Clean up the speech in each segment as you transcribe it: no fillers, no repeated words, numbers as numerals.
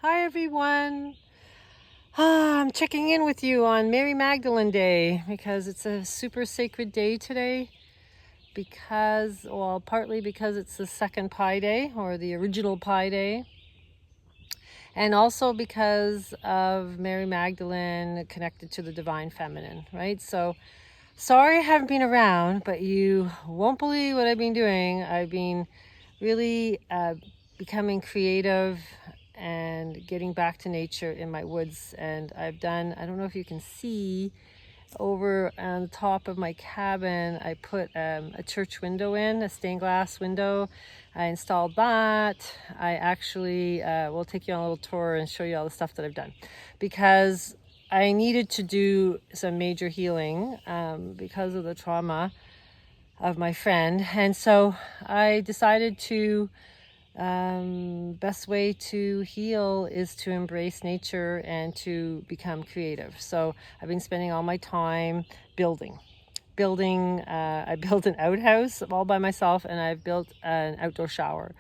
Hi everyone. I'm checking in with you on Mary Magdalene Day because it's a super sacred day today partly because it's the second Pi Day or the original Pi Day, and also because of Mary Magdalene connected to the Divine Feminine, right? So sorry I haven't been around, but you won't believe what I've been doing. I've been really becoming creative and getting back to nature in my woods. And I've done, I don't know if you can see, over on the top of my cabin, I put a church window in, a stained glass window. I installed that. I actually will take you on a little tour and show you all the stuff that I've done, because I needed to do some major healing because of the trauma of my friend. And so I decided to best way to heal is to embrace nature and to become creative. So I've been spending all my time building. I built an outhouse all by myself, and I've built an outdoor shower,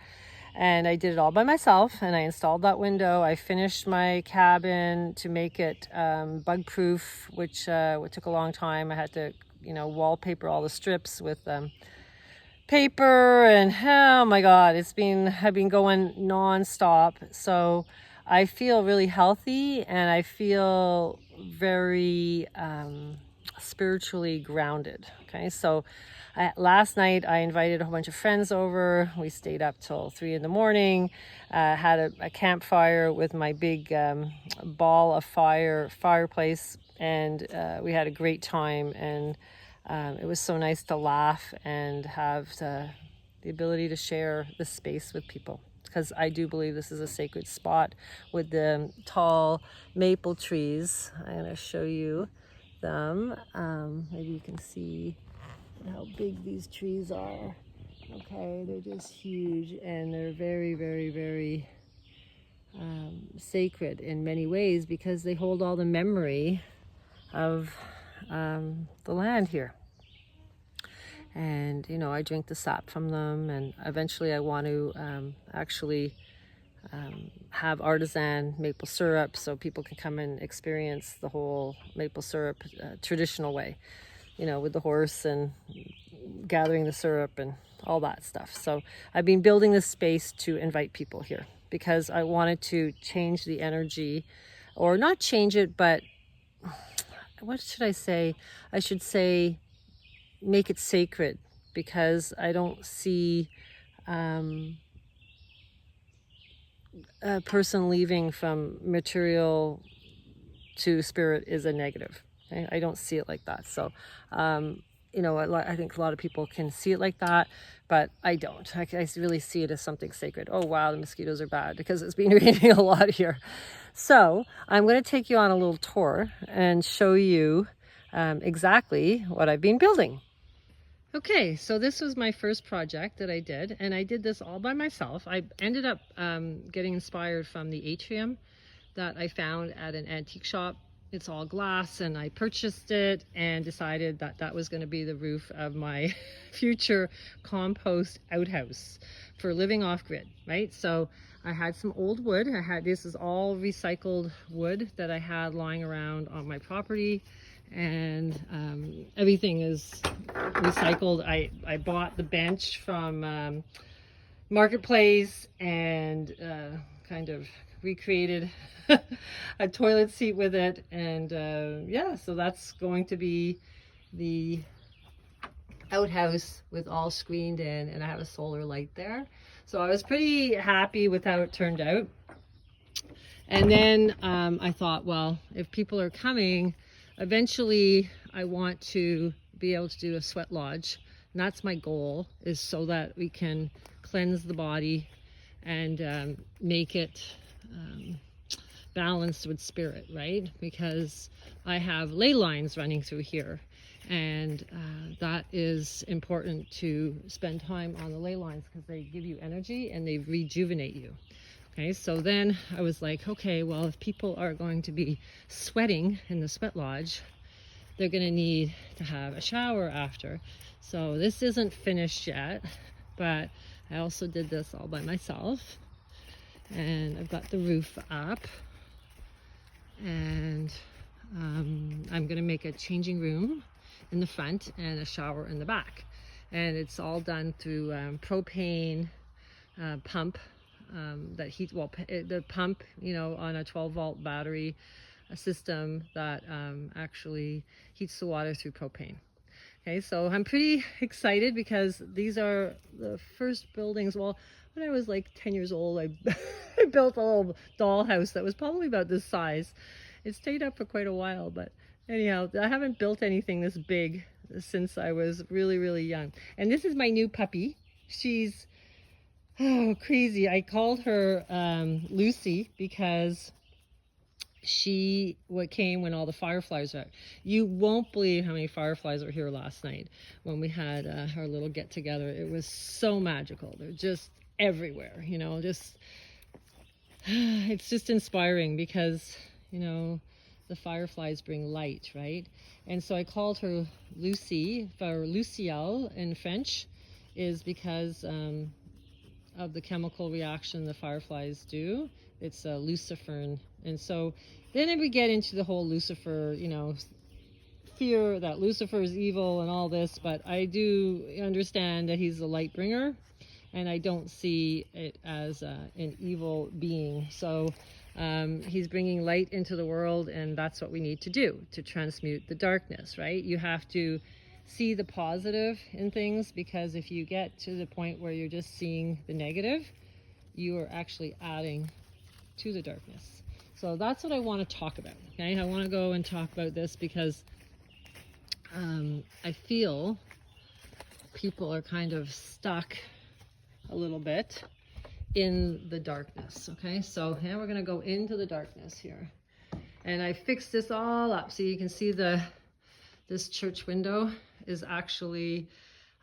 and I did it all by myself. And I installed that window. I finished my cabin to make it bug proof, which took a long time. I had to wallpaper all the strips with paper, and oh my god, I've been going non-stop. So I feel really healthy, and I feel very spiritually grounded. Okay, so last night I invited a whole bunch of friends over. We stayed up till 3 in the morning, had a campfire with my big ball of fireplace, and we had a great time. And it was so nice to laugh and have the ability to share this space with people, because I do believe this is a sacred spot with the tall maple trees. I'm going to show you them. Maybe you can see how big these trees are. Okay, they're just huge, and they're very, very, very sacred in many ways, because they hold all the memory of the land here. And I drink the sap from them, and eventually I want to actually have artisan maple syrup, so people can come and experience the whole maple syrup traditional way, with the horse and gathering the syrup and all that stuff. So I've been building this space to invite people here, because I wanted to change the energy, or not change it, but what should I say? I should say make it sacred, because I don't see a person leaving from material to spirit is a negative. Okay? I don't see it like that. So I think a lot of people can see it like that, but I don't. I really see it as something sacred. Oh wow, the mosquitoes are bad because it's been raining a lot here. So I'm going to take you on a little tour and show you exactly what I've been building. Okay, so this was my first project that I did, and I did this all by myself. I ended up getting inspired from the atrium that I found at an antique shop. It's all glass, and I purchased it and decided that that was going to be the roof of my future compost outhouse for living off-grid, right? So I had some old wood. This is all recycled wood that I had lying around on my property, and everything is recycled. I bought the bench from Marketplace and kind of recreated a toilet seat with it, and yeah, so that's going to be the outhouse with all screened in, and I have a solar light there. So I was pretty happy with how it turned out. And then I thought, well, if people are coming, eventually I want to be able to do a sweat lodge, and that's my goal, is so that we can cleanse the body and make it balanced with spirit, right? Because I have ley lines running through here, and that is important to spend time on the ley lines, because they give you energy and they rejuvenate you. Okay, so then I was like, okay, well, if people are going to be sweating in the sweat lodge, they're going to need to have a shower after. So this isn't finished yet, but I also did this all by myself. and I've got the roof up, and I'm going to make a changing room in the front and a shower in the back, and it's all done through propane pump that heats, well, the pump, you know, on a 12-volt battery system that actually heats the water through propane. Okay, so I'm pretty excited because these are the first buildings. Well, when I was like 10 years old, I, I built a little dollhouse that was probably about this size. It stayed up for quite a while, but anyhow, I haven't built anything this big since I was really, really young. And this is my new puppy. She's crazy. I called her Lucy because she came when all the fireflies were out. You won't believe how many fireflies were here last night when we had our little get together. It was so magical. They're just everywhere, you know, just it's just inspiring because, you know, the fireflies bring light, right? And so I called her Lucy, for Luciole in French, is because of the chemical reaction the fireflies do. It's a luciferin. And so then we get into the whole Lucifer, you know, fear that Lucifer is evil and all this, but I do understand that he's a light bringer, and I don't see it as an evil being. So he's bringing light into the world, and that's what we need to do to transmute the darkness, right? You have to see the positive in things, because if you get to the point where you're just seeing the negative, you are actually adding to the darkness. So that's what I want to talk about. Okay, I want to go and talk about this because I feel people are kind of stuck a little bit in the darkness. Okay, so now we're going to go into the darkness here, and I fixed this all up so you can see this church window is actually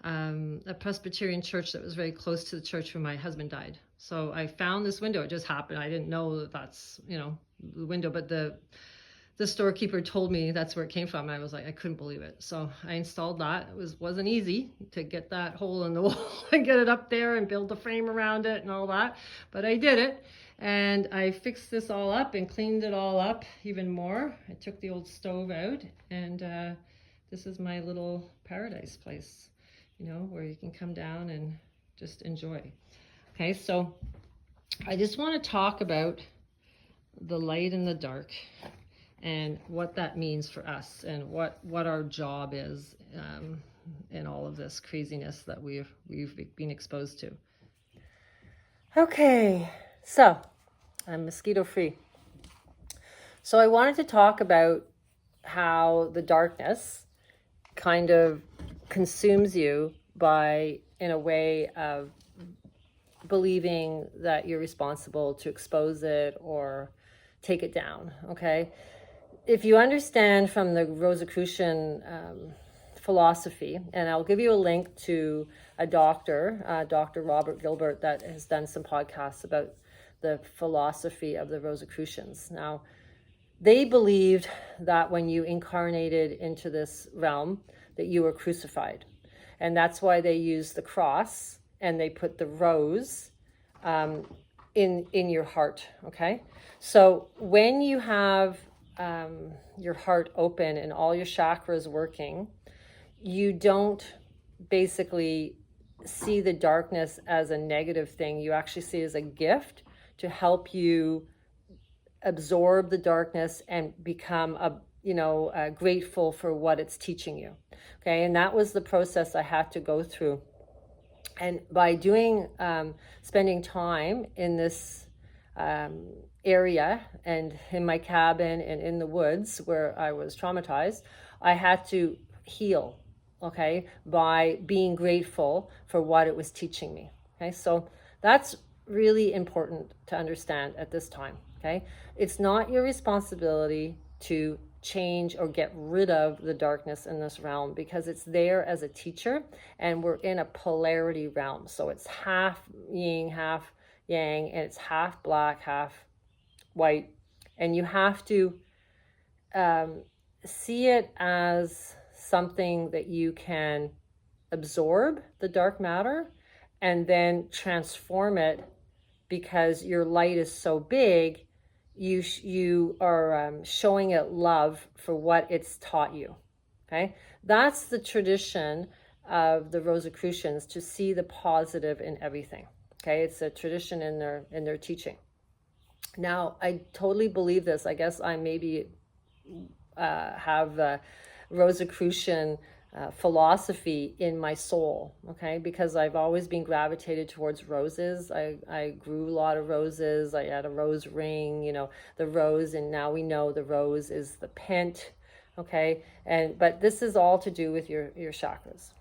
a Presbyterian church that was very close to the church where my husband died. So I found this window. It just happened. I didn't know that that's, you know, the window, but the storekeeper told me that's where it came from. I was like, I couldn't believe it. So I installed that. It wasn't easy to get that hole in the wall and get it up there and build the frame around it and all that, but I did it. And I fixed this all up and cleaned it all up even more. I took the old stove out, and this is my little paradise place, you know, where you can come down and just enjoy. Okay, so I just want to talk about the light and the dark and what that means for us, and what our job is in all of this craziness that we've been exposed to. Okay, so I'm mosquito free. So I wanted to talk about how the darkness kind of consumes you by, in a way of believing that you're responsible to expose it or take it down. Okay, if you understand from the Rosicrucian philosophy, and I'll give you a link to a doctor, Dr. Robert Gilbert, that has done some podcasts about the philosophy of the Rosicrucians. Now, they believed that when you incarnated into this realm, that you were crucified. And that's why they used the cross, and they put the rose in your heart, okay? So when you have your heart open and all your chakras working, you don't basically see the darkness as a negative thing. You actually see it as a gift to help you absorb the darkness and become grateful for what it's teaching you. Okay, and that was the process I had to go through. And by spending time in this area and in my cabin and in the woods where I was traumatized, I had to heal, okay, by being grateful for what it was teaching me. Okay, so that's really important to understand at this time. Okay, it's not your responsibility to change or get rid of the darkness in this realm, because it's there as a teacher, and we're in a polarity realm. So it's half yin, half yang, and it's half black, half white. And you have to see it as something that you can absorb, the dark matter, and then transform it because your light is so big, you are showing it love for what it's taught you. Okay, that's the tradition of the Rosicrucians, to see the positive in everything. Okay, it's a tradition in their teaching. Now, I totally believe this. I guess I maybe have Rosicrucian philosophy in my soul, okay, because I've always been gravitated towards roses. I grew a lot of roses. I had a rose ring, you know, the rose, and now we know the rose is the pent, okay, but this is all to do with your chakras.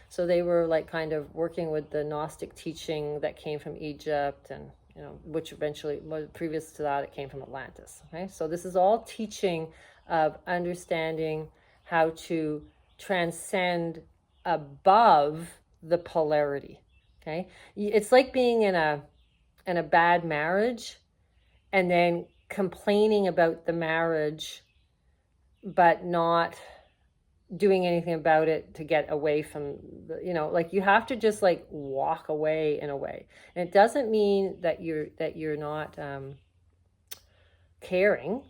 So they were like kind of working with the Gnostic teaching that came from Egypt, and you know, which eventually, previous to that, it came from Atlantis. Okay, so this is all teaching of understanding how to transcend above the polarity. Okay, it's like being in a bad marriage and then complaining about the marriage but not doing anything about it to get away from the, you know, like you have to just like walk away in a way. And it doesn't mean that you're not caring.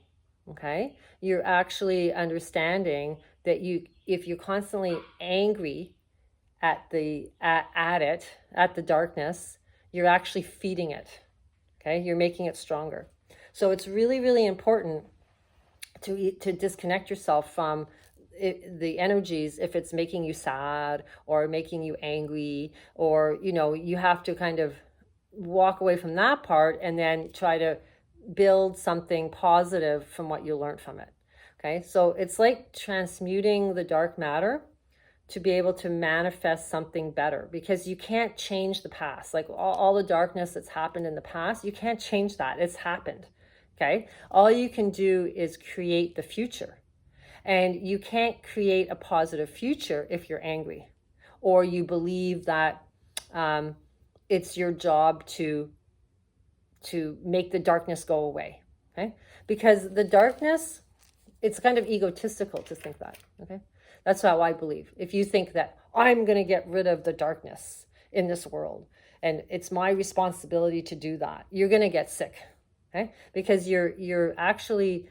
Okay, you're actually understanding that if you're constantly angry at the darkness, you're actually feeding it. Okay, you're making it stronger. So it's really, really important to disconnect yourself from the energies if it's making you sad or making you angry, or you know, you have to kind of walk away from that part and then try to build something positive from what you learned from it. Okay, so it's like transmuting the dark matter to be able to manifest something better, because you can't change the past. Like all the darkness that's happened in the past, you can't change that. It's happened. Okay, all you can do is create the future. And you can't create a positive future if you're angry, or you believe that it's your job to make the darkness go away. Okay, because the darkness, it's kind of egotistical to think that. Okay, that's how I believe. If you think that I'm going to get rid of the darkness in this world and it's my responsibility to do that, you're going to get sick. Okay, because you're actually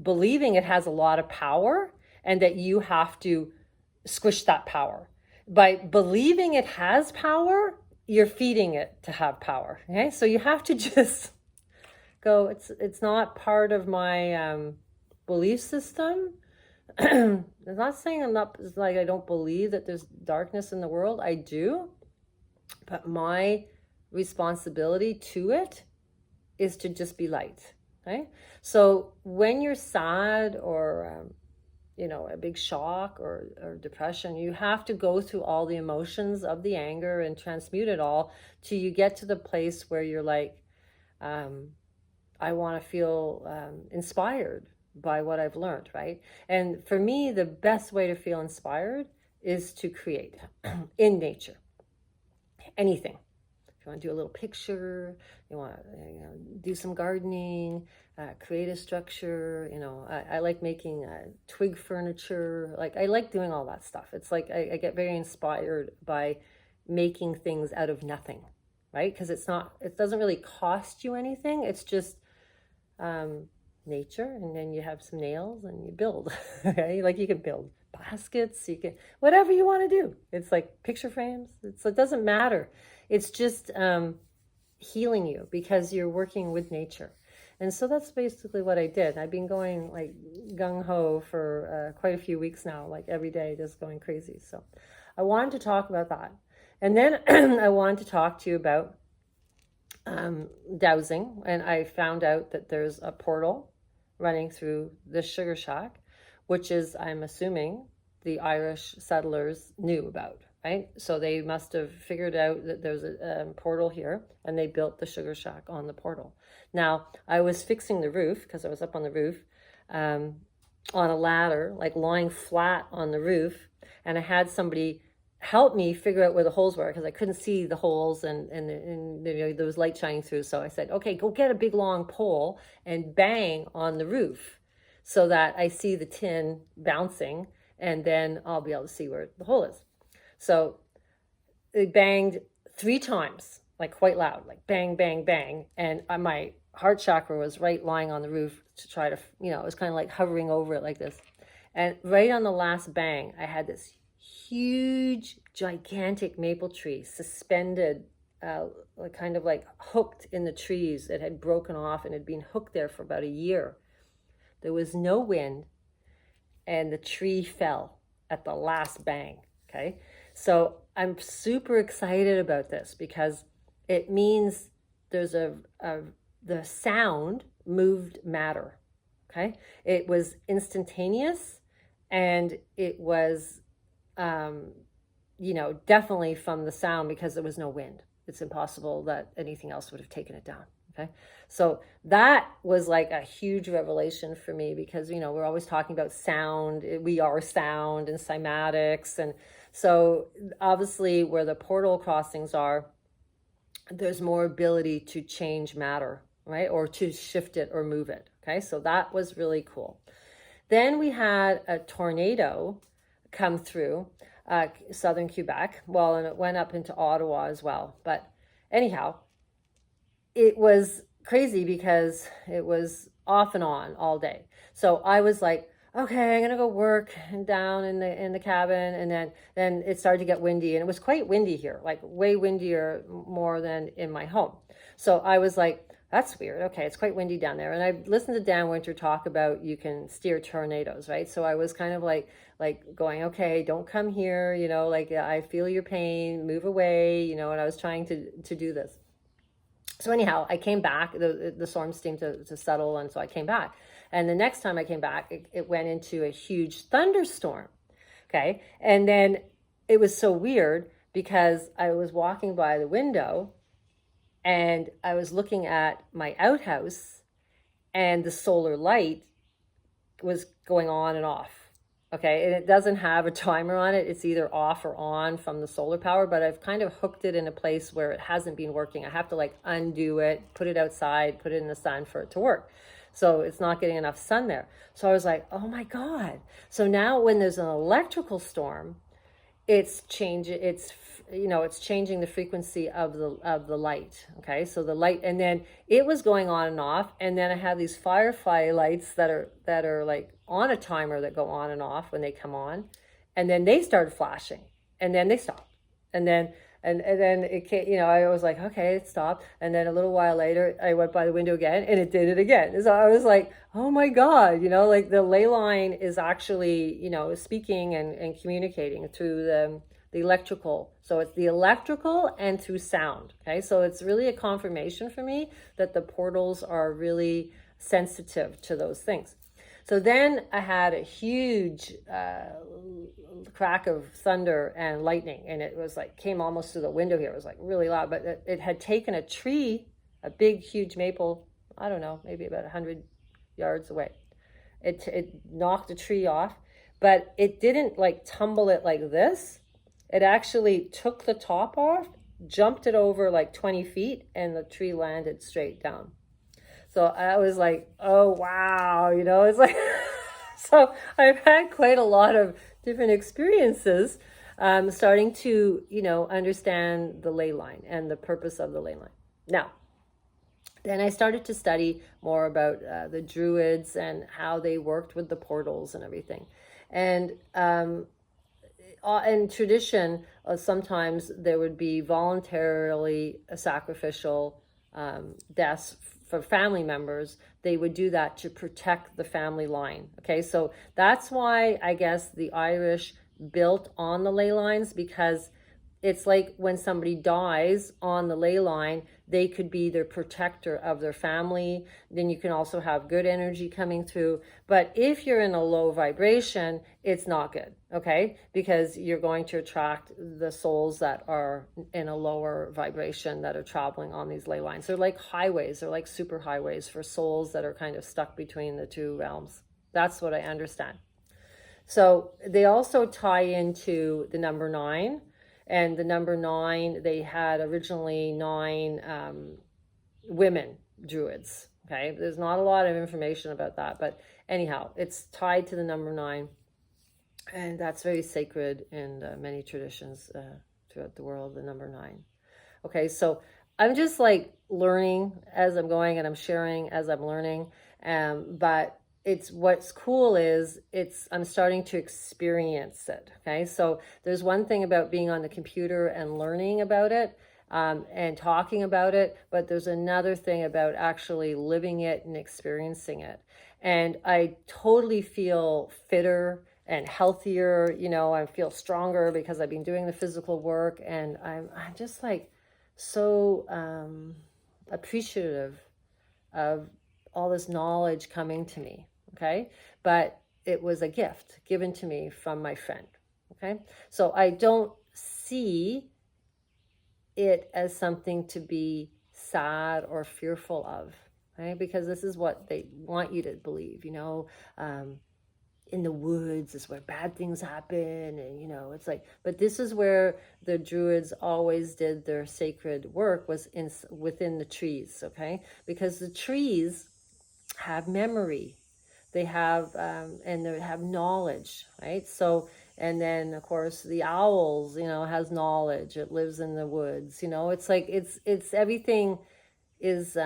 believing it has a lot of power and that you have to squish that power. By believing it has power, you're feeding it to have power. Okay, so you have to just go, it's not part of my belief system. I'm not saying it's like I don't believe that there's darkness in the world. I do, but my responsibility to it is to just be light. Okay, so when you're sad or you know, a big shock or depression, you have to go through all the emotions of the anger and transmute it all till you get to the place where you're like, I want to feel inspired by what I've learned, right? And for me, the best way to feel inspired is to create in nature. Anything. If you want to do a little picture, you want to do some gardening, create a structure, you know, I like making twig furniture. Like I like doing all that stuff. It's like I get very inspired by making things out of nothing, right? Because it doesn't really cost you anything. It's just nature, and then you have some nails and you build. Okay, like you can build baskets, you can, whatever you want to do. It's like picture frames. It doesn't matter. It's just healing you because you're working with nature. And so that's basically what I did. I've been going like gung-ho for quite a few weeks now, like every day just going crazy. So I wanted to talk about that. And then I wanted to talk to you about dowsing. And I found out that there's a portal running through the sugar shack, which is, I'm assuming, the Irish settlers knew about, right? So they must have figured out that there's a portal here, and they built the sugar shack on the portal. Now, I was fixing the roof, because I was up on the roof, on a ladder, like lying flat on the roof, and I had somebody help me figure out where the holes were, because I couldn't see the holes, and you know, there was light shining through. So I said, okay, go get a big long pole and bang on the roof so that I see the tin bouncing, and then I'll be able to see where the hole is. So they banged 3 times, like quite loud, like bang, bang, bang. And my heart chakra was right lying on the roof to try to, you know, it was kind of like hovering over it like this. And right on the last bang, I had this huge, gigantic maple tree suspended, kind of like hooked in the trees. It had broken off and had been hooked there for about a year. There was no wind, and the tree fell at the last bang. Okay, so I'm super excited about this because it means there's the sound moved matter. Okay, it was instantaneous, and it was, you know, definitely from the sound because there was no wind. It's impossible that anything else would have taken it down. Okay, so that was like a huge revelation for me because, you know, we're always talking about sound. We are sound and cymatics. And so obviously where the portal crossings are, there's more ability to change matter, right? Or to shift it or move it. Okay, so that was really cool. Then we had a tornado come through southern Quebec. Well, and it went up into Ottawa as well. But anyhow, it was crazy because it was off and on all day. So I was like, okay, I'm gonna go work and down in the cabin, and then it started to get windy, and it was quite windy here, like way windier more than in my home. So I was like, that's weird. Okay, it's quite windy down there. And I listened to Dan Winter talk about you can steer tornadoes, right? So I was kind of like going, okay, don't come here, you know, like I feel your pain, move away, you know, and I was trying to do this. So anyhow, I came back, the storm seemed to settle, and so I came back. And the next time I came back, it went into a huge thunderstorm, okay? And then it was so weird because I was walking by the window and I was looking at my outhouse and the solar light was going on and off. Okay, and it doesn't have a timer on it. It's either off or on from the solar power, but I've kind of hooked it in a place where it hasn't been working. I have to like undo it, put it outside, put it in the sun for it to work. So it's not getting enough sun there. So I was like, oh my God. So now when there's an electrical storm, it's changing the frequency of the light. Okay, so the light, and then it was going on and off, and then I have these firefly lights that are like on a timer that go on and off when they come on, and then they started flashing, and then they stopped, and then it came, you know, I was like, okay, it stopped, and then a little while later I went by the window again and it did it again. So I was like, oh my God, you know, like the ley line is actually, you know, speaking and communicating through the electrical. So it's the electrical and through sound. Okay, so it's really a confirmation for me that the portals are really sensitive to those things. So then I had a huge crack of thunder and lightning, and it was like came almost through the window here. It was like really loud, but it had taken a tree, a big, huge maple, I don't know, maybe about 100 yards away. It knocked the tree off, but it didn't like tumble it like this. It actually took the top off, jumped it over like 20 feet, and the tree landed straight down. So I was like, oh, wow, you know, it's like, so I've had quite a lot of different experiences starting to, you know, understand the ley line and the purpose of the ley line. Now, then I started to study more about the Druids and how they worked with the portals and everything. And in tradition, sometimes there would be voluntarily sacrificial deaths for family members. They would do that to protect the family line. Okay, so that's why I guess the Irish built on the ley lines, because it's like when somebody dies on the ley line, they could be the protector of their family. Then you can also have good energy coming through. But if you're in a low vibration, it's not good, okay? Because you're going to attract the souls that are in a lower vibration that are traveling on these ley lines. They're like highways, they're like super highways for souls that are kind of stuck between the two realms. That's what I understand. So they also tie into the number 9. And the number 9, they had originally 9 women Druids. Okay, there's not a lot of information about that, but anyhow, it's tied to the number 9, and that's very sacred in many traditions throughout the world. The number 9. Okay, so I'm just like learning as I'm going, and I'm sharing as I'm learning. But it's, what's cool is I'm starting to experience it. Okay, so there's one thing about being on the computer and learning about it, and talking about it, but there's another thing about actually living it and experiencing it. And I totally feel fitter and healthier. I feel stronger because I've been doing the physical work, and I'm just like so appreciative of all this knowledge coming to me. Okay, but it was a gift given to me from my friend. Okay, so I don't see it as something to be sad or fearful of, right? Because this is what they want you to believe, in the woods is where bad things happen. And, it's like, but this is where the Druids always did their sacred work, was within the trees, okay? Because the trees have memory. They have, and they have knowledge, right? So, and then of course the owls, has knowledge. It lives in the woods, it's like, it's everything is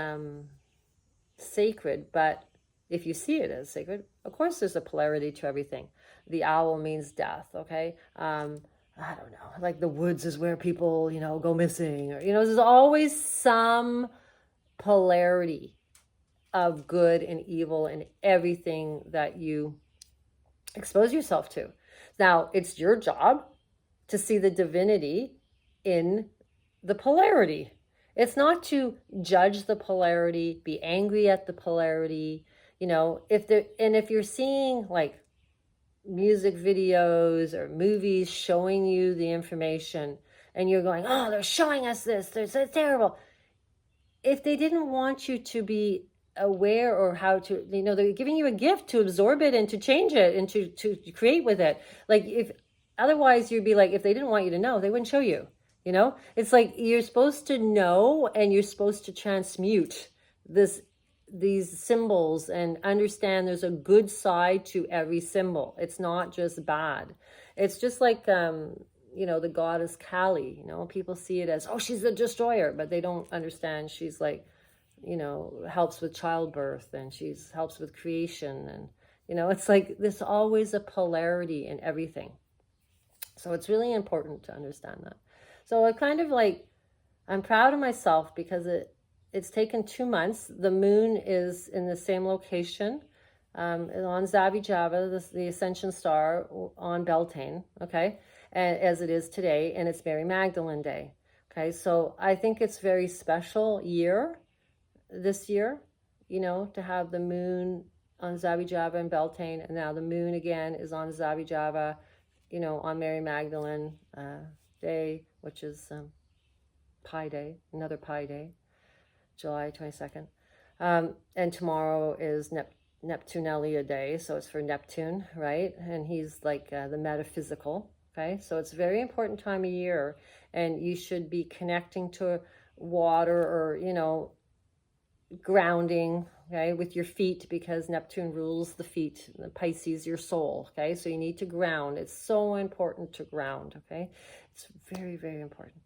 sacred. But if you see it as sacred, of course there's a polarity to everything. The owl means death, okay? I don't know, like the woods is where people, go missing, or, there's always some polarity of good and evil in everything that you expose yourself to. Now, it's your job to see the divinity in the polarity. It's not to judge the polarity, be angry at the polarity. If you're seeing like music videos or movies showing you the information, and you're going, oh, they're showing us this, they're terrible. If they didn't want you to be aware, or how to, they're giving you a gift to absorb it and to change it and to create with it. Like, if otherwise you'd be like, if they didn't want you to know, they wouldn't show you. It's like you're supposed to know, and you're supposed to transmute these symbols and understand there's a good side to every symbol. It's not just bad. It's just like the goddess Kali. People see it as, oh, she's the destroyer, but they don't understand she's like, helps with childbirth, and helps with creation. And, it's like there's always a polarity in everything. So it's really important to understand that. So I kind of like, I'm proud of myself because it's taken 2 months. The moon is in the same location, on Zavijava, the ascension star on Beltane, okay, as it is today, and it's Mary Magdalene Day. Okay, so I think it's very special year this year, to have the moon on Zavijava and Beltane, and now the moon again is on Zavijava, on Mary Magdalene Day, which is Pi Day, another Pi Day, July 22nd. And tomorrow is Neptunalia Day, so it's for Neptune, right? And he's like the metaphysical, okay? So it's a very important time of year, and you should be connecting to water, or, grounding, okay, with your feet, because Neptune rules the feet, the Pisces, your soul, okay? So you need to ground. It's so important to ground, okay? It's very, very important.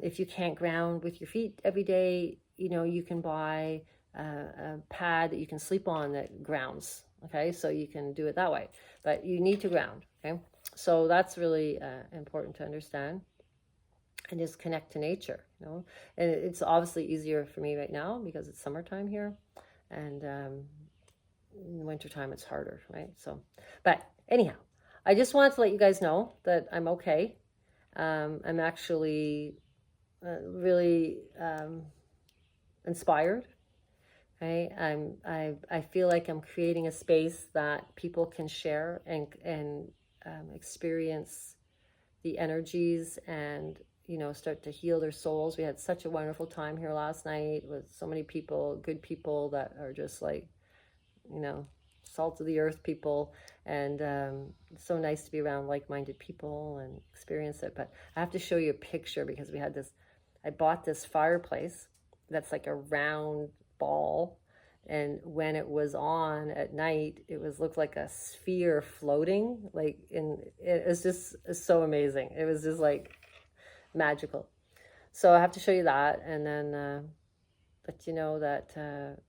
If you can't ground with your feet every day, you can buy a pad that you can sleep on that grounds, okay? So you can do it that way, but you need to ground, okay? So that's really important to understand. And just connect to nature, and it's obviously easier for me right now because it's summertime here, and in the wintertime it's harder, right? So, but anyhow, I just wanted to let you guys know that I'm okay. I'm actually really inspired. Okay, I feel like I'm creating a space that people can share and experience the energies, and start to heal their souls. We had such a wonderful time here last night with so many people, good people that are just like, salt of the earth people. And it's so nice to be around like-minded people and experience it. But I have to show you a picture, because I bought this fireplace that's like a round ball. And when it was on at night, looked like a sphere floating, it was just so amazing. It was just like magical. So I have to show you that, and then let you know that,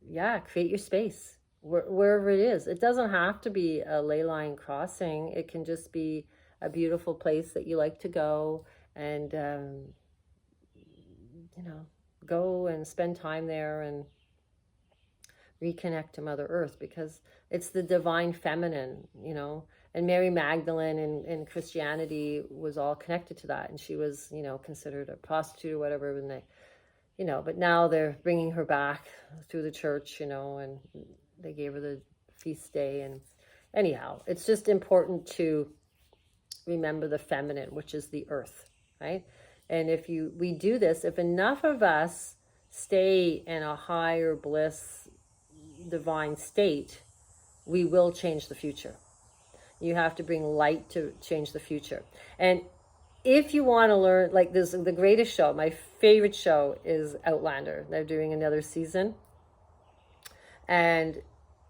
yeah, create your space wherever it is. It doesn't have to be a ley line crossing. It can just be a beautiful place that you like to go, and you know, go and spend time there and reconnect to Mother Earth, because it's the divine feminine, you know. And Mary Magdalene in Christianity was all connected to that, and she was, you know, considered a prostitute or whatever when they, you know, but now they're bringing her back through the church, you know, and they gave her the feast day. And anyhow, it's just important to remember the feminine, which is the earth, right? And if we do this, if enough of us stay in a higher bliss, divine state, we will change the future. You have to bring light to change the future. And if you want to learn, like this, the greatest show, my favorite show is Outlander. They're doing another season. And,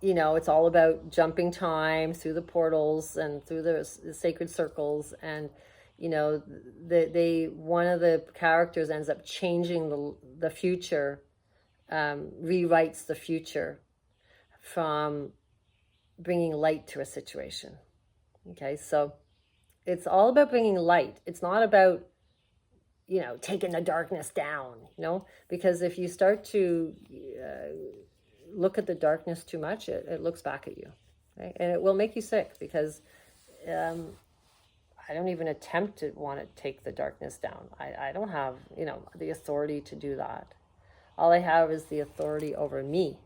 you know, it's all about jumping time through the portals and through the sacred circles. And, you know, one of the characters ends up changing the future, rewrites the future from bringing light to a situation. Okay, so it's all about bringing light. It's not about, you know, taking the darkness down, you know, because if you start to look at the darkness too much, it looks back at you, right? And it will make you sick, because I don't even attempt to want to take the darkness down. I don't have, you know, the authority to do that. All I have is the authority over me.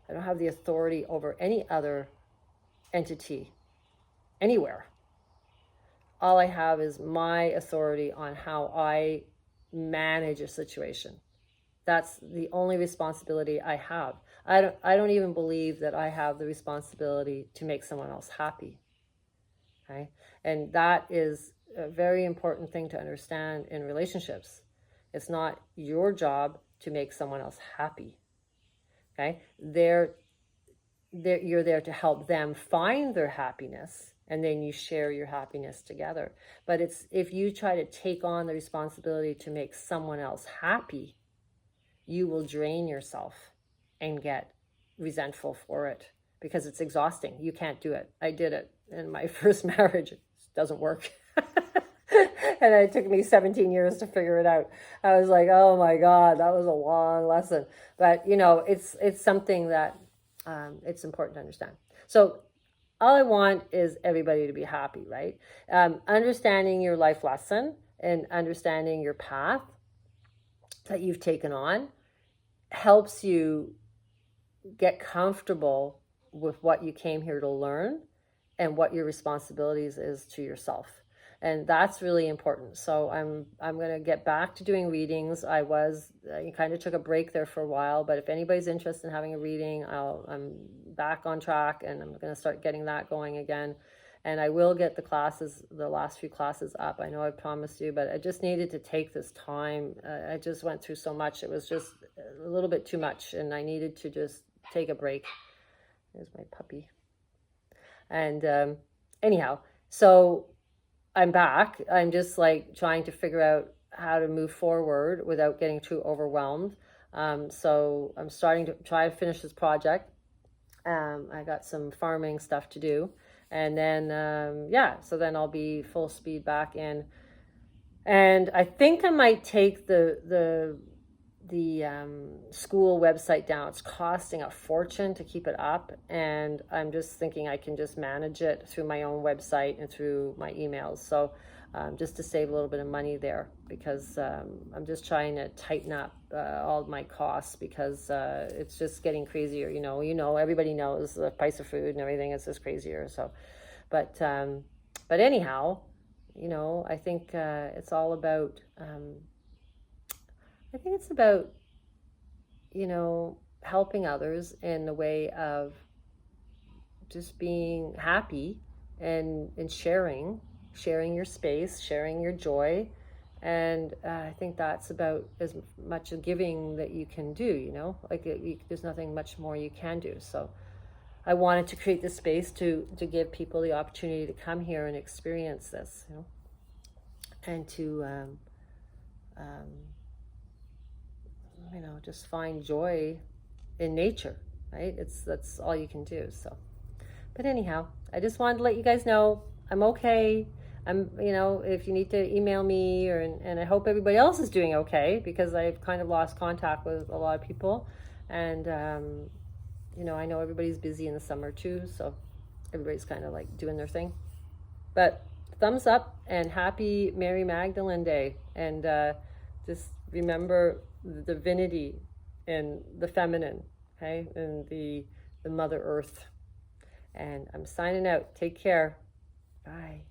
I don't have the authority over any other entity anywhere. All I have is my authority on how I manage a situation. That's the only responsibility I have. I don't even believe that I have the responsibility to make someone else happy. Okay? And that is a very important thing to understand in relationships. It's not your job to make someone else happy. Okay? You're there to help them find their happiness, and then you share your happiness together. But if you try to take on the responsibility to make someone else happy, you will drain yourself and get resentful for it, because it's exhausting. You can't do it. I did it in my first marriage. It doesn't work. And it took me 17 years to figure it out. I was like, oh my God, that was a long lesson. But, you know, it's something that it's important to understand. So all I want is everybody to be happy, right? Understanding your life lesson and understanding your path that you've taken on helps you get comfortable with what you came here to learn and what your responsibilities is to yourself. And that's really important. So I'm going to get back to doing readings. I kind of took a break there for a while, but if anybody's interested in having a reading, I'm back on track, and I'm going to start getting that going again. And I will get the last few classes up. I know I promised you, but I just needed to take this time. I just went through so much. It was just a little bit too much, and I needed to just take a break. There's my puppy. And anyhow, so I'm back. I'm just like trying to figure out how to move forward without getting too overwhelmed. So I'm starting to try to finish this project. I got some farming stuff to do. And then, yeah, so then I'll be full speed back in. And I think I might take the school website down. It's costing a fortune to keep it up, and I'm just thinking I can just manage it through my own website and through my emails. So just to save a little bit of money there, because I'm just trying to tighten up all of my costs, because it's just getting crazier. You know, everybody knows the price of food and everything is just crazier. So, but anyhow, you know, I think it's all about. I think it's about, you know, helping others in the way of just being happy and sharing your space, sharing your joy. And I think that's about as much of giving that you can do, you know, like there's nothing much more you can do. So I wanted to create this space to give people the opportunity to come here and experience this, you know, and to you know, just find joy in nature, right? That's all you can do. So, but anyhow, I just wanted to let you guys know I'm okay. I'm, you know, if you need to email me, and I hope everybody else is doing okay, because I've kind of lost contact with a lot of people, and you know, I know everybody's busy in the summer too, so everybody's kind of like doing their thing. But thumbs up, and happy Mary Magdalene Day, and just remember the divinity and the feminine, okay, and the Mother Earth. And I'm signing out. Take care. Bye.